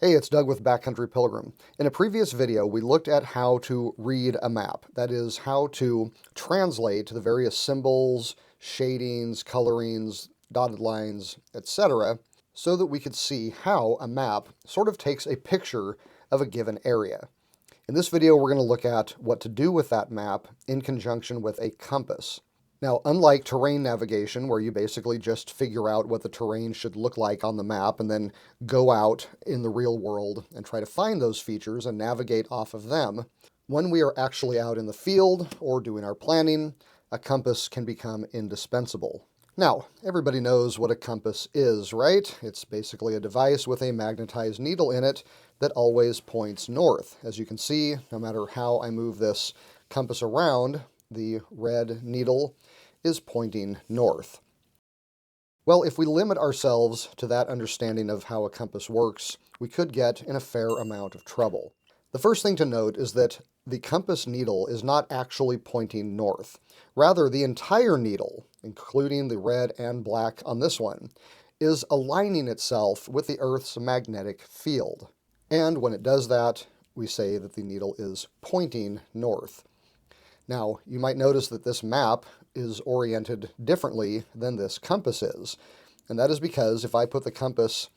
Hey, it's Doug with Backcountry Pilgrim. In a previous video, we looked at how to read a map. That is, how to translate the various symbols, shadings, colorings, dotted lines, etc., so that we could see how a map sort of takes a picture of a given area. In this video, we're going to look at what to do with that map in conjunction with a compass. Now, unlike terrain navigation, where you basically just figure out what the terrain should look like on the map and then go out in the real world and try to find those features and navigate off of them, when we are actually out in the field or doing our planning, a compass can become indispensable. Now, everybody knows what a compass is, right? It's basically a device with a magnetized needle in it that always points north. As you can see, no matter how I move this compass around, the red needle is pointing north. Well, if we limit ourselves to that understanding of how a compass works, we could get in a fair amount of trouble. The first thing to note is that the compass needle is not actually pointing north. Rather, the entire needle, including the red and black on this one, is aligning itself with the Earth's magnetic field. And when it does that, we say that the needle is pointing north. Now, you might notice that this map is oriented differently than this compass is. And that is because if I put the compass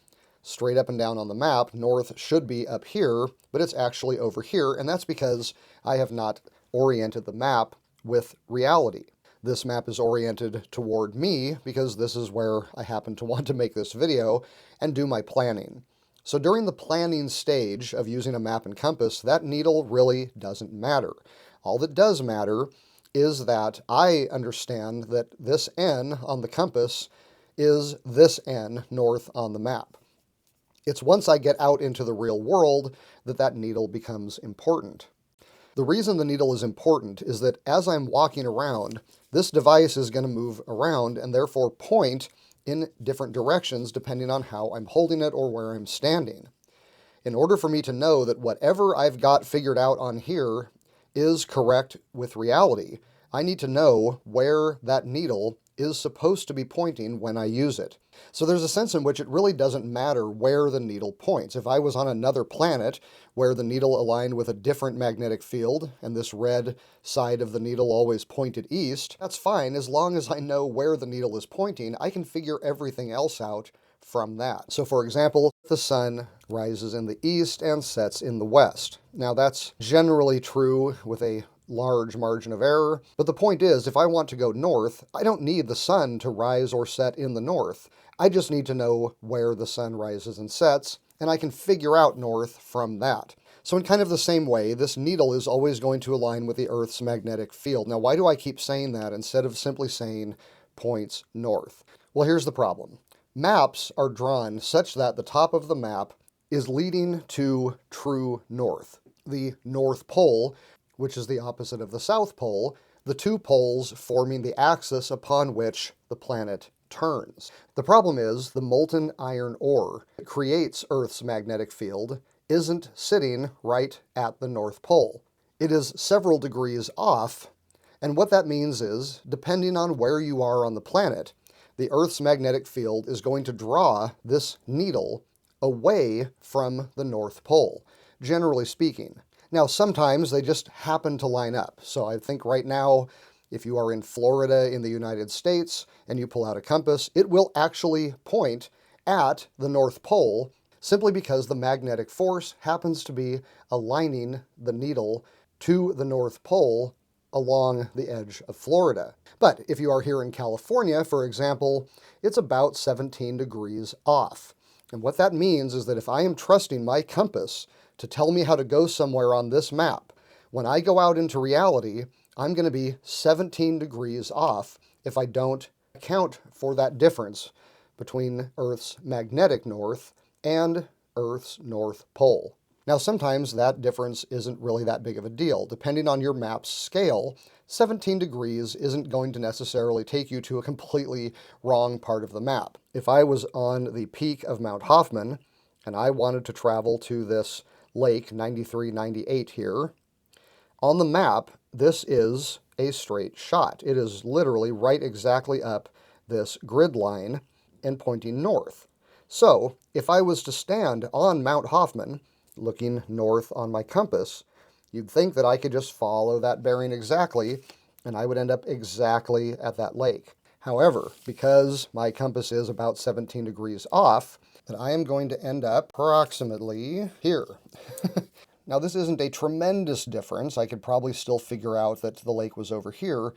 straight up and down on the map, north should be up here, but it's actually over here, and that's because I have not oriented the map with reality. This map is oriented toward me because this is where I happen to want to make this video and do my planning. So during the planning stage of using a map and compass, that needle really doesn't matter. All that does matter is that I understand that this N on the compass is this N north on the map. It's once I get out into the real world that that needle becomes important. The reason the needle is important is that as I'm walking around, this device is going to move around and therefore point in different directions depending on how I'm holding it or where I'm standing. In order for me to know that whatever I've got figured out on here is correct with reality, I need to know where that needle is supposed to be pointing when I use it. So there's a sense in which it really doesn't matter where the needle points. If I was on another planet where the needle aligned with a different magnetic field and this red side of the needle always pointed east, that's fine as long as I know where the needle is pointing. I can figure everything else out from that. So for example, the sun rises in the east and sets in the west. Now that's generally true with a large margin of error, but the point is, if I want to go north, I don't need the sun to rise or set in the north. I just need to know where the sun rises and sets, and I can figure out north from that. So in kind of the same way, this needle is always going to align with the Earth's magnetic field. Now, why do I keep saying that instead of simply saying points north? Well, here's the problem. Maps are drawn such that the top of the map is leading to true north. The North Pole, which is the opposite of the South Pole, the two poles forming the axis upon which the planet turns. The problem is the molten iron ore that creates Earth's magnetic field isn't sitting right at the North Pole. It is several degrees off, and what that means is, depending on where you are on the planet, the Earth's magnetic field is going to draw this needle away from the North Pole, generally speaking. Now, sometimes they just happen to line up. So I think right now, if you are in Florida in the United States and you pull out a compass, it will actually point at the North Pole simply because the magnetic force happens to be aligning the needle to the North Pole along the edge of Florida. But if you are here in California, for example, it's about 17 degrees off. And what that means is that if I am trusting my compass to tell me how to go somewhere on this map, when I go out into reality, I'm going to be 17 degrees off if I don't account for that difference between Earth's magnetic north and Earth's North Pole. Now, sometimes that difference isn't really that big of a deal. Depending on your map's scale, 17 degrees isn't going to necessarily take you to a completely wrong part of the map. If I was on the peak of Mount Hoffman and I wanted to travel to this lake 9398 here, on the map, this is a straight shot. It is literally right exactly up this grid line and pointing north. So, if I was to stand on Mount Hoffman, looking north on my compass, you'd think that I could just follow that bearing exactly, and I would end up exactly at that lake. However, because my compass is about 17 degrees off, that I am going to end up approximately here. Now, this isn't a tremendous difference. I could probably still figure out that the lake was over here.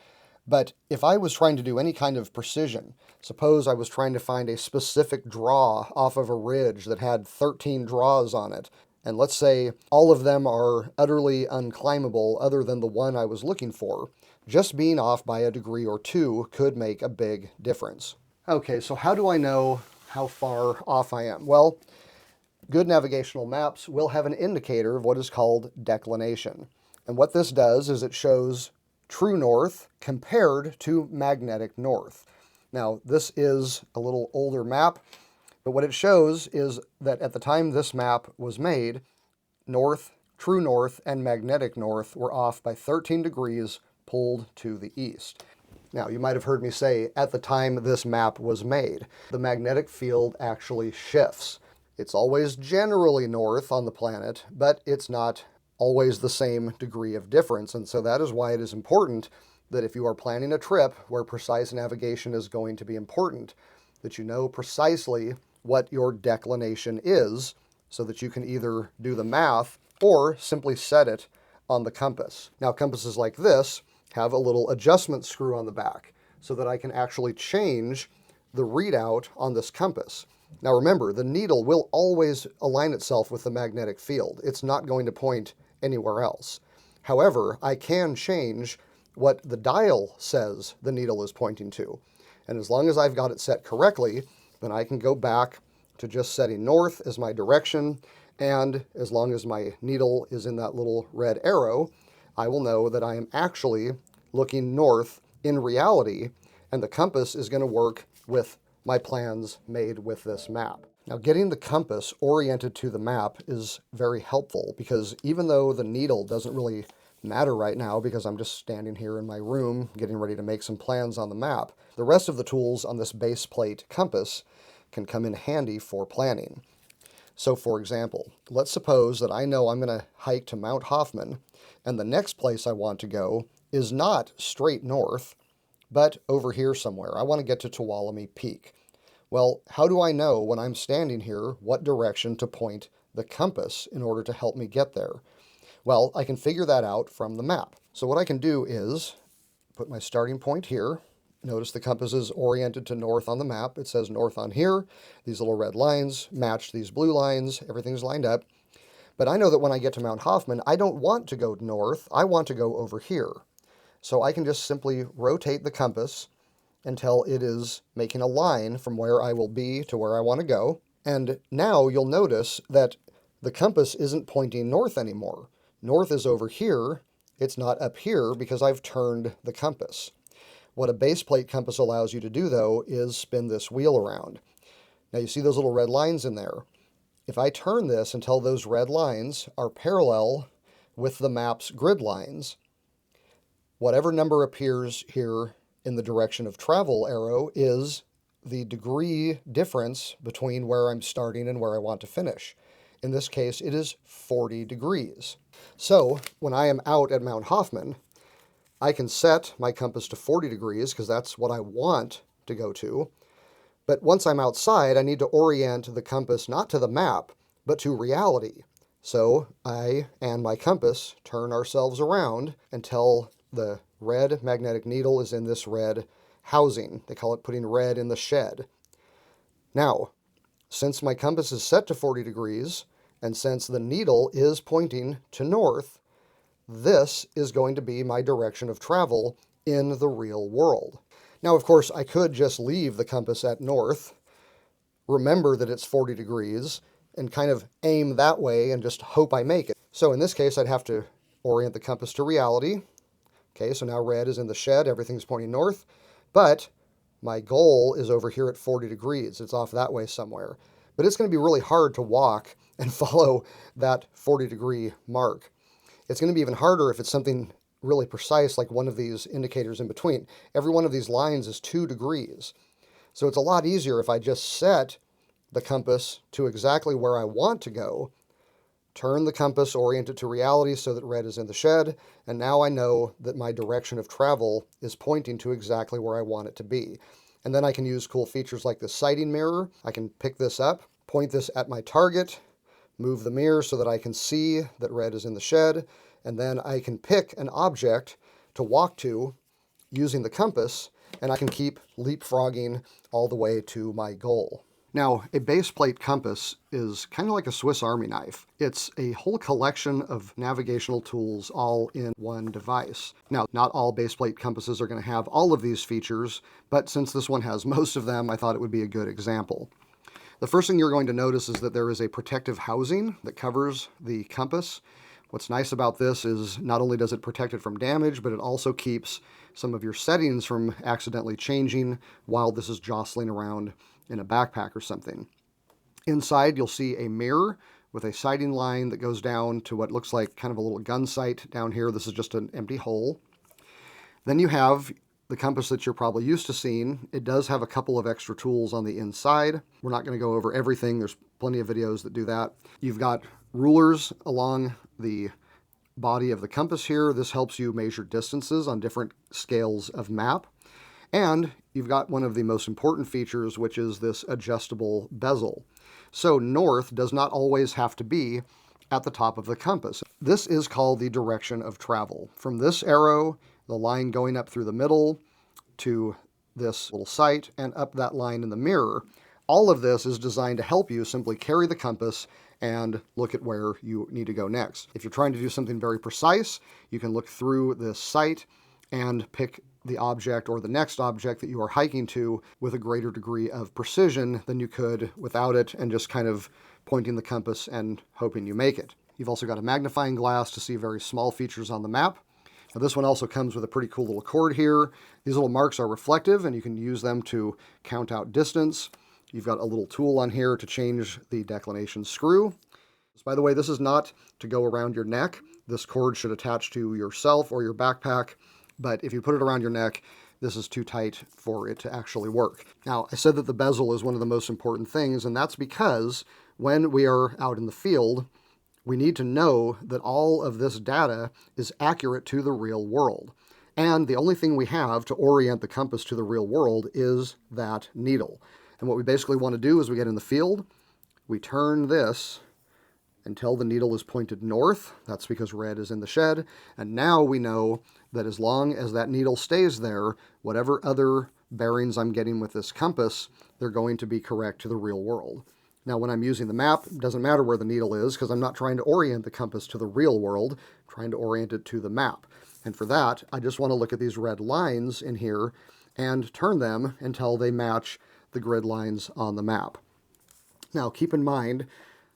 But if I was trying to do any kind of precision, suppose I was trying to find a specific draw off of a ridge that had 13 draws on it, and let's say all of them are utterly unclimbable other than the one I was looking for, just being off by a degree or two could make a big difference. Okay, so how do I know how far off I am? Well, good navigational maps will have an indicator of what is called declination. And what this does is it shows true north compared to magnetic north. Now, this is a little older map, but what it shows is that at the time this map was made, north, true north, and magnetic north were off by 13 degrees pulled to the east. Now, you might have heard me say, at the time this map was made, the magnetic field actually shifts. It's always generally north on the planet, but it's not always the same degree of difference, and so that is why it is important that if you are planning a trip where precise navigation is going to be important, that you know precisely what your declination is, so that you can either do the math or simply set it on the compass. Now, compasses like this have a little adjustment screw on the back, so that I can actually change the readout on this compass. Now remember, the needle will always align itself with the magnetic field. It's not going to point anywhere else. However, I can change what the dial says the needle is pointing to. And as long as I've got it set correctly, then I can go back to just setting north as my direction, and as long as my needle is in that little red arrow, I will know that I am actually looking north in reality, and the compass is going to work with my plans made with this map. Now, getting the compass oriented to the map is very helpful, because even though the needle doesn't really matter right now because I'm just standing here in my room getting ready to make some plans on the map, the rest of the tools on this Baseplate compass can come in handy for planning. So for example, let's suppose that I know I'm going to hike to Mount Hoffman, and the next place I want to go is not straight north, but over here somewhere. I want to get to Tuolumne Peak. Well, how do I know when I'm standing here what direction to point the compass in order to help me get there? Well, I can figure that out from the map. So what I can do is put my starting point here. Notice the compass is oriented to north on the map. It says north on here. These little red lines match these blue lines. Everything's lined up. But I know that when I get to Mount Hoffman, I don't want to go north. I want to go over here. So I can just simply rotate the compass until it is making a line from where I will be to where I want to go. And now you'll notice that the compass isn't pointing north anymore. North is over here. It's not up here because I've turned the compass. What a baseplate compass allows you to do, though, is spin this wheel around. Now you see those little red lines in there. If I turn this until those red lines are parallel with the map's grid lines, whatever number appears here in the direction of travel arrow is the degree difference between where I'm starting and where I want to finish. In this case, it is 40 degrees. So when I am out at Mount Hoffman, I can set my compass to 40 degrees because that's what I want to go to. But once I'm outside, I need to orient the compass not to the map, but to reality. So I and my compass turn ourselves around until the red magnetic needle is in this red housing. They call it putting red in the shed. Now, since my compass is set to 40 degrees, and since the needle is pointing to north, this is going to be my direction of travel in the real world. Now, of course, I could just leave the compass at north, remember that it's 40 degrees, and kind of aim that way and just hope I make it. So in this case, I'd have to orient the compass to reality. Okay, so now red is in the shed, everything's pointing north, but my goal is over here at 40 degrees. It's off that way somewhere. But it's going to be really hard to walk and follow that 40-degree mark. It's going to be even harder if it's something really precise, like one of these indicators in between. Every one of these lines is 2 degrees. So it's a lot easier if I just set the compass to exactly where I want to go, turn the compass, orient it to reality so that red is in the shed, and now I know that my direction of travel is pointing to exactly where I want it to be. And then I can use cool features like the sighting mirror. I can pick this up, point this at my target, move the mirror so that I can see that red is in the shed, and then I can pick an object to walk to using the compass, and I can keep leapfrogging all the way to my goal. Now, a baseplate compass is kind of like a Swiss Army knife. It's a whole collection of navigational tools all in one device. Now, not all baseplate compasses are going to have all of these features, but since this one has most of them, I thought it would be a good example. The first thing you're going to notice is that there is a protective housing that covers the compass. What's nice about this is not only does it protect it from damage, but it also keeps some of your settings from accidentally changing while this is jostling around in a backpack or something. Inside, you'll see a mirror with a sighting line that goes down to what looks like kind of a little gun sight down here. This is just an empty hole. Then you have the compass that you're probably used to seeing. It does have a couple of extra tools on the inside. We're not going to go over everything. There's plenty of videos that do that. You've got rulers along the body of the compass here. This helps you measure distances on different scales of map. And you've got one of the most important features, which is this adjustable bezel. So north does not always have to be at the top of the compass. This is called the direction of travel. From this arrow, the line going up through the middle, to this little sight, and up that line in the mirror. All of this is designed to help you simply carry the compass and look at where you need to go next. If you're trying to do something very precise, you can look through this sight and pick the object or the next object that you are hiking to with a greater degree of precision than you could without it and just kind of pointing the compass and hoping you make it. You've also got a magnifying glass to see very small features on the map. Now, this one also comes with a pretty cool little cord here. These little marks are reflective and you can use them to count out distance. You've got a little tool on here to change the declination screw. By the way, this is not to go around your neck. This cord should attach to yourself or your backpack, but if you put it around your neck, this is too tight for it to actually work. Now, I said that the bezel is one of the most important things, and that's because when we are out in the field, we need to know that all of this data is accurate to the real world. And the only thing we have to orient the compass to the real world is that needle. And what we basically want to do is we get in the field, we turn this until the needle is pointed north. That's because red is in the shed. And now we know that as long as that needle stays there, whatever other bearings I'm getting with this compass, they're going to be correct to the real world. Now, when I'm using the map, it doesn't matter where the needle is because I'm not trying to orient the compass to the real world, I'm trying to orient it to the map. And for that, I just want to look at these red lines in here and turn them until they match the grid lines on the map. Now, keep in mind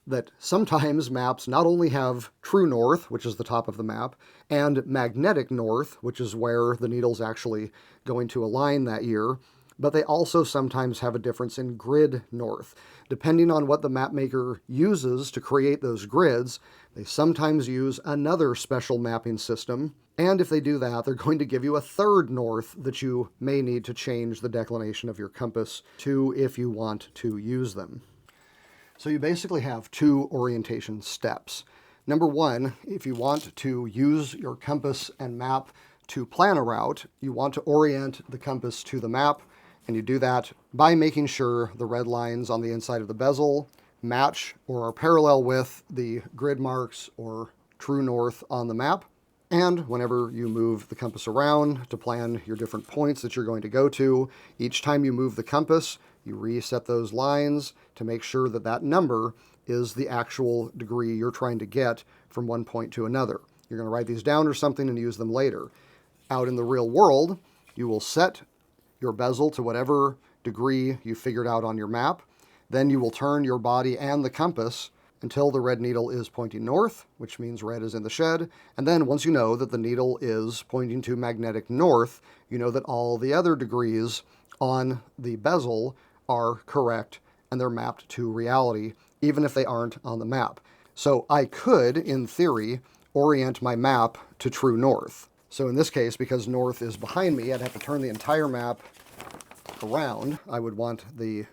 that sometimes maps not only have true north, which is the top of the map, and magnetic north, which is where the needle's actually going to align that year, but they also sometimes have a difference in grid north. Depending on what the map maker uses to create those grids, they sometimes use another special mapping system, and if they do that, they're going to give you a third north that you may need to change the declination of your compass to if you want to use them. So you basically have two orientation steps. Number one, if you want to use your compass and map to plan a route, you want to orient the compass to the map, and you do that by making sure the red lines on the inside of the bezel match or are parallel with the grid marks or true north on the map. And whenever you move the compass around to plan your different points that you're going to go to, each time you move the compass, you reset those lines to make sure that that number is the actual degree you're trying to get from one point to another. You're going to write these down or something and use them later. Out in the real world, you will set your bezel to whatever degree you figured out on your map. Then you will turn your body and the compass until the red needle is pointing north, which means red is in the shed. And then once you know that the needle is pointing to magnetic north, you know that all the other degrees on the bezel are correct and they're mapped to reality, even if they aren't on the map. So I could, in theory, orient my map to true north. So in this case, because north is behind me, I'd have to turn the entire map around. I would want the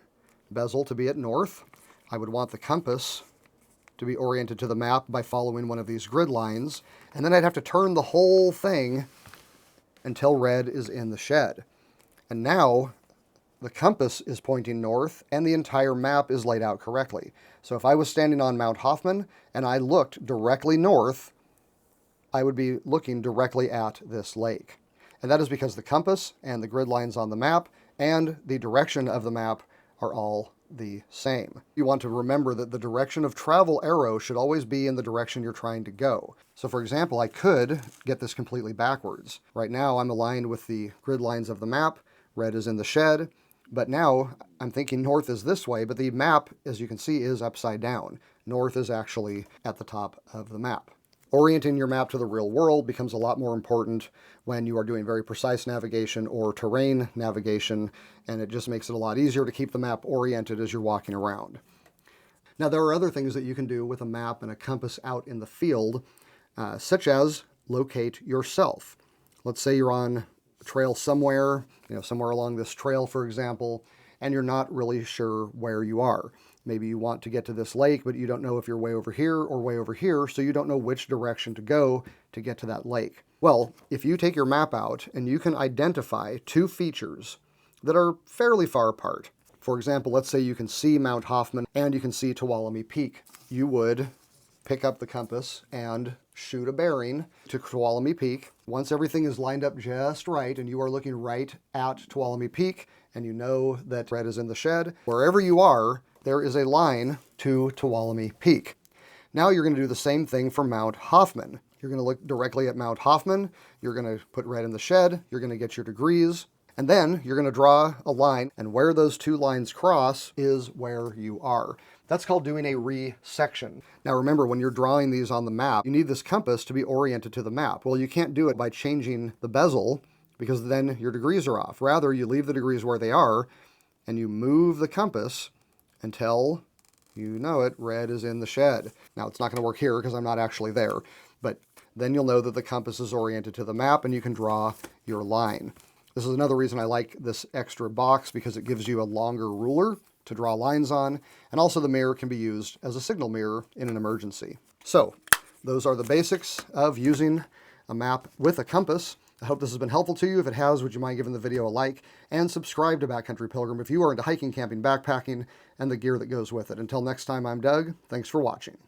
bezel to be at north. I would want the compass to be oriented to the map by following one of these grid lines, and then I'd have to turn the whole thing until red is in the shed. And now the compass is pointing north and the entire map is laid out correctly. So if I was standing on Mount Hoffman and I looked directly north, I would be looking directly at this lake. And that is because the compass and the grid lines on the map and the direction of the map are all the same. You want to remember that the direction of travel arrow should always be in the direction you're trying to go. So for example, I could get this completely backwards. Right now I'm aligned with the grid lines of the map. Red is in the shed. But now I'm thinking north is this way, but the map, as you can see, is upside down. North is actually at the top of the map. Orienting your map to the real world becomes a lot more important when you are doing very precise navigation or terrain navigation, and it just makes it a lot easier to keep the map oriented as you're walking around. Now, there are other things that you can do with a map and a compass out in the field, such as locate yourself. Let's say you're on a trail somewhere, somewhere along this trail, for example, and you're not really sure where you are. Maybe you want to get to this lake, but you don't know if you're way over here or way over here, so you don't know which direction to go to get to that lake. Well, if you take your map out and you can identify two features that are fairly far apart. For example, let's say you can see Mount Hoffman and you can see Tuolumne Peak. You would pick up the compass and shoot a bearing to Tuolumne Peak. Once everything is lined up just right and you are looking right at Tuolumne Peak and you know that red is in the shed, wherever you are, there is a line to Tuolumne Peak. Now you're going to do the same thing for Mount Hoffman. You're going to look directly at Mount Hoffman, you're going to put red in the shed, you're going to get your degrees, and then you're going to draw a line, and where those two lines cross is where you are. That's called doing a resection. Now remember, when you're drawing these on the map, you need this compass to be oriented to the map. Well, you can't do it by changing the bezel, because then your degrees are off. Rather, you leave the degrees where they are, and you move the compass until you know it, red is in the shed. Now, it's not going to work here because I'm not actually there, but then you'll know that the compass is oriented to the map and you can draw your line. This is another reason I like this extra box, because it gives you a longer ruler to draw lines on, and also the mirror can be used as a signal mirror in an emergency. So, those are the basics of using a map with a compass. I hope this has been helpful to you. If it has, would you mind giving the video a like and subscribe to Backcountry Pilgrim if you are into hiking, camping, backpacking, and the gear that goes with it. Until next time, I'm Doug. Thanks for watching.